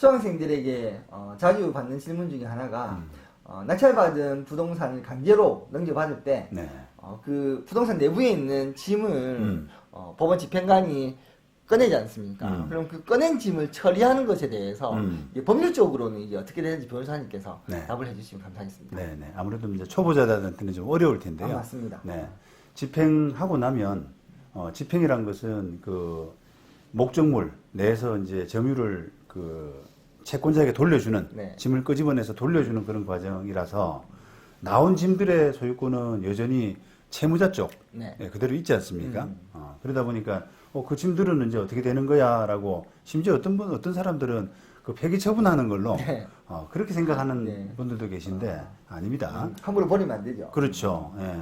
수강생들에게 자주 받는 질문 중에 하나가 낙찰받은 부동산을 강제로 넘겨받을 때 네. 그 부동산 내부에 있는 짐을 법원 집행관이 꺼내지 않습니까? 그럼 그 꺼낸 짐을 처리하는 것에 대해서 이게 법률적으로는 이게 어떻게 되는지 변호사님께서 네. 답을 해주시면 감사하겠습니다. 네, 네. 아무래도 이제 초보자들한테는 좀 어려울 텐데요. 맞습니다. 네. 집행하고 나면 집행이란 것은 그 목적물 내에서 이제 점유를 그 채권자에게 돌려주는 네. 짐을 끄집어내서 돌려주는 그런 과정이라서 나온 짐들의 소유권은 여전히 채무자 쪽 네. 그대로 있지 않습니까? 그러다 보니까 그 짐들은 이제 어떻게 되는 거야라고 심지어 어떤 사람들은 그 폐기 처분하는 걸로 네. 그렇게 생각하는 네. 분들도 계신데 아닙니다. 함부로 버리면 안 되죠. 그렇죠. 예.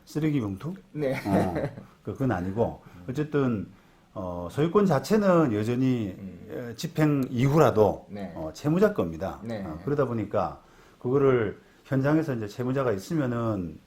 쓰레기 봉투? 네. 그건 아니고 어쨌든 소유권 자체는 여전히 집행 이후라도 네. 채무자 겁니다. 네. 그러다 보니까 그거를 현장에서 이제 채무자가 있으면은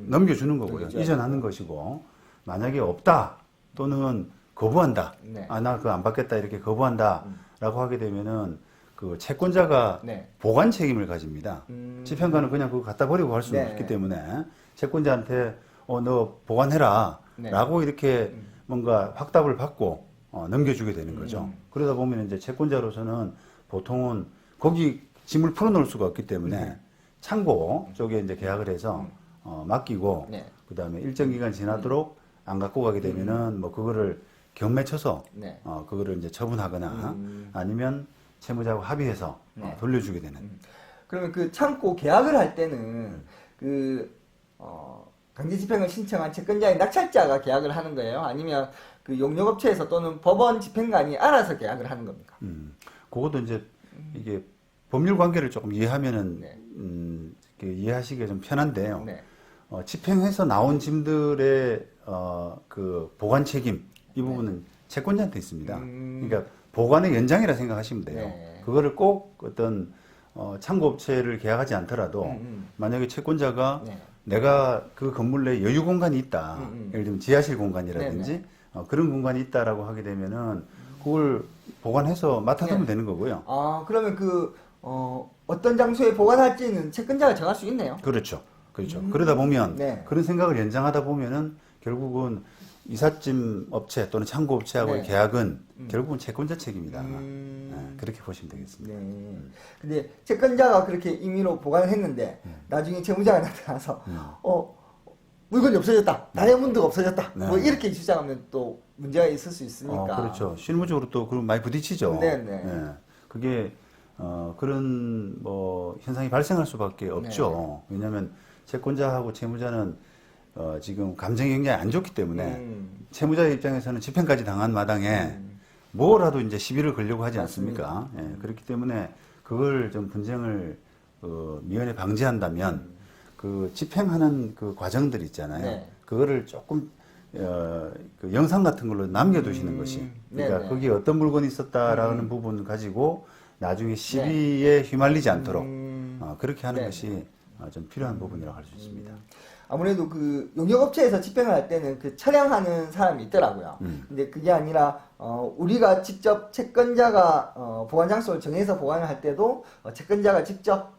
넘겨주는 거고요. 넘겨줘야죠. 이전하는 것이고 만약에 없다 또는 거부한다. 네. 나 그거 안 받겠다 이렇게 거부한다라고 하게 되면은 그 채권자가 네. 보관 책임을 가집니다. 집행관은 그냥 그거 갖다 버리고 할 수는 네. 없기 때문에 채권자한테 너 보관해라 네. 라고 이렇게 뭔가 확답을 받고 넘겨주게 되는 거죠. 그러다 보면 이제 채권자로서는 보통은 거기 짐을 풀어놓을 수가 없기 때문에 창고 쪽에 이제 계약을 해서 맡기고 네. 그다음에 일정 기간 지나도록 안 갖고 가게 되면은 뭐 그거를 경매 쳐서 네. 그거를 이제 처분하거나 아니면 채무자하고 합의해서 네. 돌려주게 되는. 그러면 그 창고 계약을 할 때는 그 강제 집행을 신청한 채권자의 낙찰자가 계약을 하는 거예요? 아니면 그 용역업체에서 또는 법원 집행관이 알아서 계약을 하는 겁니까? 그것도 이제 이게 법률 관계를 조금 이해하면은 네. 이해하시기가 좀 편한데요. 네. 집행해서 나온 짐들의 그 보관 책임 이 부분은 채권자한테 있습니다. 그러니까 보관의 연장이라 생각하시면 돼요. 네. 그거를 꼭 어떤 창고업체를 계약하지 않더라도 만약에 채권자가 네. 내가 그 건물 내에 여유 공간이 있다. 예를 들면 지하실 공간이라든지 네, 그런 공간이 있다라고 하게 되면은 그걸 보관해서 맡아두면 네. 되는 거고요. 그러면 어떤 장소에 보관할지는 채권자가 정할 수 있네요. 그렇죠. 그렇죠. 그러다 보면 네. 그런 생각을 연장하다 보면은 결국은 이삿짐 업체 또는 창고 업체하고의 네. 계약은 결국은 채권자 책임이다. 네, 그렇게 보시면 되겠습니다. 네. 근데 채권자가 그렇게 임의로 보관을 했는데 나중에 채무자가 나타나서 물건이 없어졌다. 다이아몬드가 없어졌다. 네. 뭐 이렇게 주장하면 또 문제가 있을 수 있으니까. 그렇죠. 실무적으로 또 그럼 많이 부딪히죠. 네, 네. 그게 그런 뭐 현상이 발생할 수밖에 없죠. 왜냐하면 채권자하고 채무자는 지금 감정이 굉장히 안 좋기 때문에 채무자의 입장에서는 집행까지 당한 마당에 뭐라도 이제 시비를 걸려고 하지 않습니까? 그렇기 때문에 그걸 좀 분쟁을 미연에 방지한다면 그 집행하는 그 과정들 있잖아요. 네. 그거를 조금 그 영상 같은 걸로 남겨두시는 것이 그러니까 네네. 거기에 어떤 물건이 있었다라는 부분 가지고 나중에 시비에 휘말리지 않도록 그렇게 하는 네. 것이 좀 필요한 부분이라고 할 수 있습니다. 아무래도 그 용역업체에서 집행을 할 때는 그 촬영하는 사람이 있더라고요. 근데 그게 아니라 우리가 직접 채권자가 보관 장소를 정해서 보관을 할 때도 채권자가 직접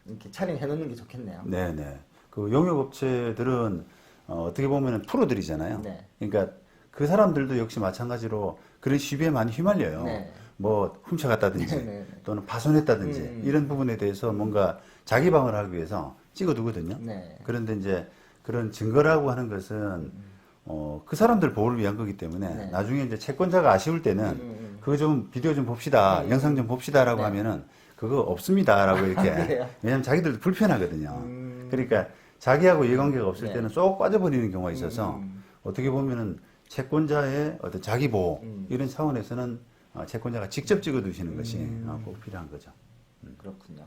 이렇게 촬영해 놓는 게 좋겠네요. 네네. 그 용역업체들은 어떻게 보면 프로들이잖아요. 네. 그러니까 그 사람들도 역시 마찬가지로 그런 시비에 많이 휘말려요. 네. 뭐 훔쳐갔다든지 네네. 또는 파손했다든지 이런 부분에 대해서 뭔가 자기 방어를 하기 위해서 찍어두거든요. 네. 그런데 이제 그런 증거라고 하는 것은 그 사람들 보호를 위한 거기 때문에 네. 나중에 이제 채권자가 아쉬울 때는 그거 좀 비디오 좀 봅시다, 영상 좀 봅시다라고 네. 하면은 그거 없습니다라고 이렇게 그래요? 왜냐하면 자기들도 불편하거든요. 그러니까 자기하고 이해관계가 없을 네. 때는 쏙 빠져버리는 경우가 있어서 어떻게 보면은 채권자의 어떤 자기 보호 이런 차원에서는 채권자가 직접 찍어두시는 것이 꼭 필요한 거죠. 그렇군요.